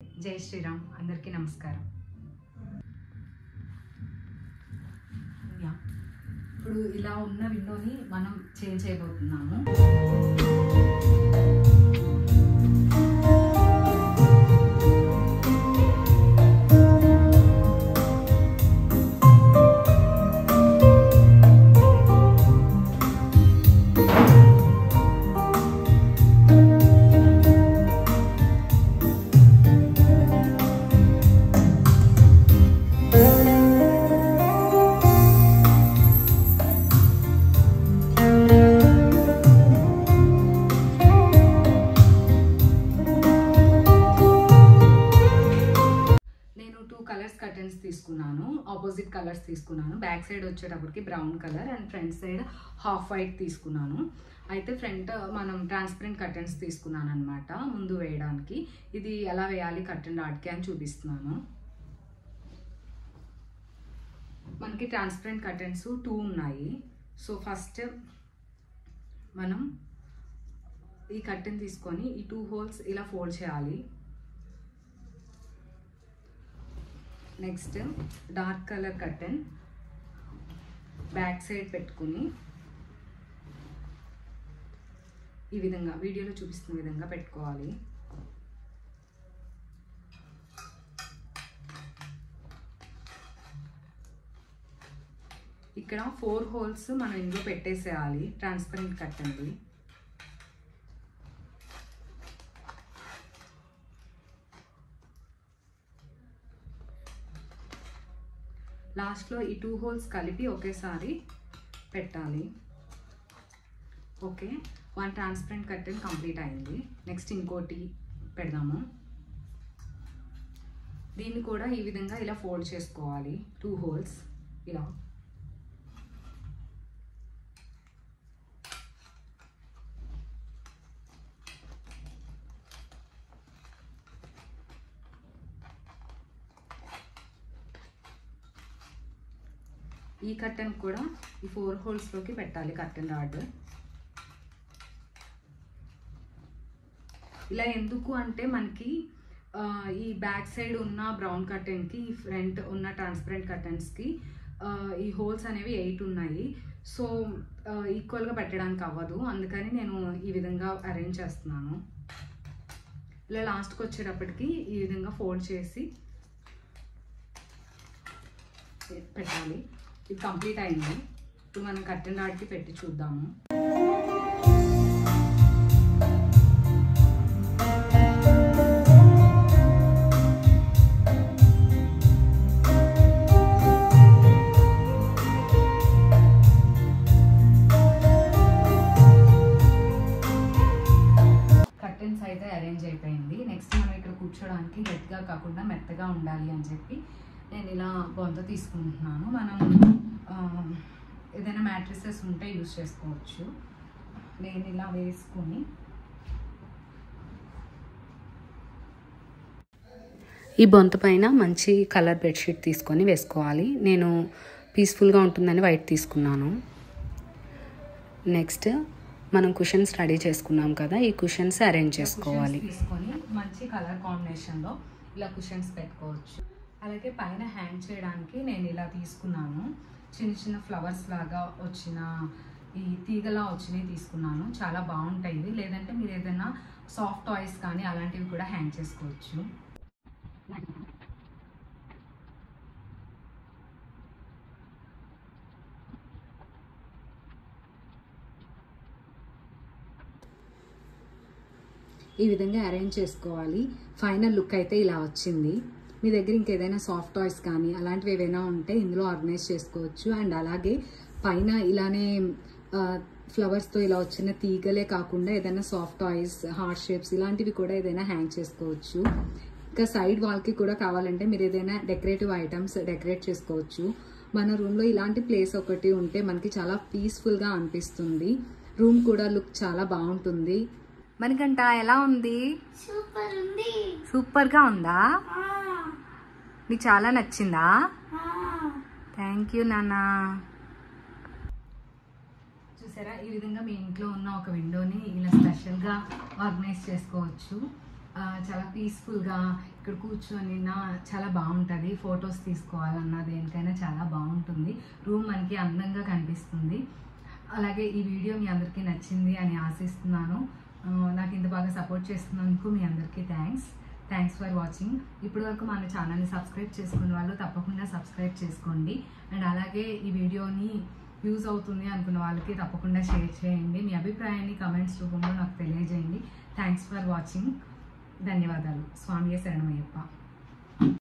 జై శ్రీరామ్ అందరికీ నమస్కారం. ఇప్పుడు ఇలా ఉన్న విండోని మనం చేంజ్ చేయబోతున్నాము. కర్టన్స్ తీసుకున్నాను, ఆపోజిట్ కలర్స్ తీసుకున్నాను. బ్యాక్ సైడ్ వచ్చేటప్పటికి brown colour and front side half white తీసుకున్నాను. అయితే ఫ్రంట్ మనం ట్రాన్స్పరెంట్ కర్టన్స్ తీసుకున్నాను అనమాట ముందు వేయడానికి. ఇది ఎలా వేయాలి కర్టన్ రాడ్కి అని చూపిస్తున్నాను. మనకి ట్రాన్స్పరెంట్ కర్టన్స్ 2 ఉన్నాయి. సో ఫస్ట్ మనం ఈ కర్టన్ తీసుకొని ఈ 2 హోల్స్ ఇలా ఫోల్డ్ చేయాలి. Next dark colour curtain back side పెట్టుకుని ఈ విధంగా వీడియోలో చూపిస్తున్న విధంగా పెట్టుకోవాలి. ఇక్కడ 4 హోల్స్ మనం ఇందులో పెట్టేసేయాలి ట్రాన్స్పరెంట్ కర్టన్ది. లాస్ట్లో ఈ 2 హోల్స్ కలిపి ఒకేసారి పెట్టాలి. ఓకే, 1 ట్రాన్స్పరెంట్ కర్టన్ కంప్లీట్ అయింది. నెక్స్ట్ ఇంకోటి పెడదాము. దీన్ని కూడా ఈ విధంగా ఇలా ఫోల్డ్ చేసుకోవాలి. 2 హోల్స్ ఇలా. ఈ కర్టన్ కూడా ఈ 4 హోల్స్లోకి పెట్టాలి కర్టన్ రాడ్. ఇలా ఎందుకు అంటే మనకి ఈ బ్యాక్ సైడ్ ఉన్న బ్రౌన్ కర్టన్కి ఈ ఫ్రంట్ ఉన్న ట్రాన్స్పరెంట్ కర్టన్స్కి ఈ హోల్స్ అనేవి 8 ఉన్నాయి. సో ఈక్వల్గా పెట్టడానికి అవ్వదు, అందుకని నేను ఈ విధంగా అరేంజ్ చేస్తున్నాను. ఇలా లాస్ట్కి వచ్చేటప్పటికి ఈ విధంగా ఫోల్డ్ చేసి పెట్టాలి. ఇది కంప్లీట్ అయింది. ఇప్పుడు మనం కర్టన్ రాడ్కి పెట్టి చూద్దాము. కర్టన్స్ అయితే అరేంజ్ అయిపోయింది. నెక్స్ట్ మనం ఇక్కడ కూర్చోడానికి గట్టిగా కాకుండా మెత్తగా ఉండాలి అని చెప్పి నేను ఇలా బొంత తీసుకుంటున్నాను. మనం ఏదైనా మ్యాట్రిసెస్ ఉంటే యూజ్ చేసుకోవచ్చు. నేను ఇలా వేసుకొని ఈ బొంత పైన మంచి కలర్ బెడ్షీట్ తీసుకొని వేసుకోవాలి. నేను పీస్ఫుల్గా ఉంటుందని వైట్ తీసుకున్నాను. నెక్స్ట్ మనం కుషన్స్ రెడీ చేసుకున్నాం కదా, ఈ కుషన్స్ అరేంజ్ చేసుకోవాలి. తీసుకొని మంచి కలర్ కాంబినేషన్లో ఇలా కుషన్స్ పెట్టుకోవచ్చు. అలాగే పైన హ్యాంగ్ చేయడానికి నేను ఇలా తీసుకున్నాను. చిన్న చిన్న ఫ్లవర్స్ లాగా వచ్చిన ఈ తీగలా వచ్చినవి తీసుకున్నాను. చాలా బాగుంటాయి. లేదంటే మీరు ఏదైనా సాఫ్ట్ టాయ్స్ కానీ అలాంటివి కూడా హ్యాంగ్ చేసుకోవచ్చు. ఈ విధంగా అరేంజ్ చేసుకోవాలి. ఫైనల్ లుక్ అయితే ఇలా వచ్చింది. మీ దగ్గర ఇంకేదైనా సాఫ్ట్ టాయ్స్ కానీ అలాంటివి ఏవైనా ఉంటే ఇందులో ఆర్గనైజ్ చేసుకోవచ్చు. అండ్ అలాగే పైన ఇలానే ఫ్లవర్స్తో ఇలా వచ్చిన తీగలే కాకుండా ఏదైనా సాఫ్ట్ టాయ్స్, హార్ట్ షేప్స్ ఇలాంటివి కూడా ఏదైనా హ్యాంగ్ చేసుకోవచ్చు. ఇంకా సైడ్ వాల్కి కూడా కావాలంటే మీరు ఏదైనా డెకరేటివ్ ఐటమ్స్ డెకరేట్ చేసుకోవచ్చు. మన రూమ్లో ఇలాంటి ప్లేస్ ఒకటి ఉంటే మనకి చాలా పీస్ఫుల్గా అనిపిస్తుంది. రూమ్ కూడా లుక్ చాలా బాగుంటుంది. మనకంట ఎలా ఉంది? సూపర్ ఉంది. సూపర్గా ఉందా? నీకు చాలా నచ్చిందా? థ్యాంక్ యూ నాన్న. చూసారా, ఈ విధంగా మీ ఇంట్లో ఉన్న ఒక విండోని ఇలా స్పెషల్గా ఆర్గనైజ్ చేసుకోవచ్చు. చాలా పీస్ఫుల్గా ఇక్కడ కూర్చొని చాలా బాగుంటుంది. ఫొటోస్ తీసుకోవాలన్నా దేనికైనా చాలా బాగుంటుంది. రూమ్ మనకి అందంగా కనిపిస్తుంది. అలాగే ఈ వీడియో మీ అందరికీ నచ్చింది అని ఆశిస్తున్నాను. నాకు ఇంత బాగా సపోర్ట్ చేస్తున్నందుకు మీ అందరికీ థ్యాంక్స్ ఫర్ వాచింగ్. ఇప్పటి వరకు మన ఛానల్ని సబ్స్క్రైబ్ చేసుకున్న వాళ్ళు తప్పకుండా సబ్స్క్రైబ్ చేసుకోండి. అండ్ అలాగే ఈ వీడియోని యూజ్ అవుతుంది అనుకున్న వాళ్ళకి తప్పకుండా షేర్ చేయండి. మీ అభిప్రాయాన్ని కమెంట్స్ రూపంలో నాకు తెలియజేయండి. Thanks for watching. ధన్యవాదాలు. స్వామియే శరణమయ్యప్ప.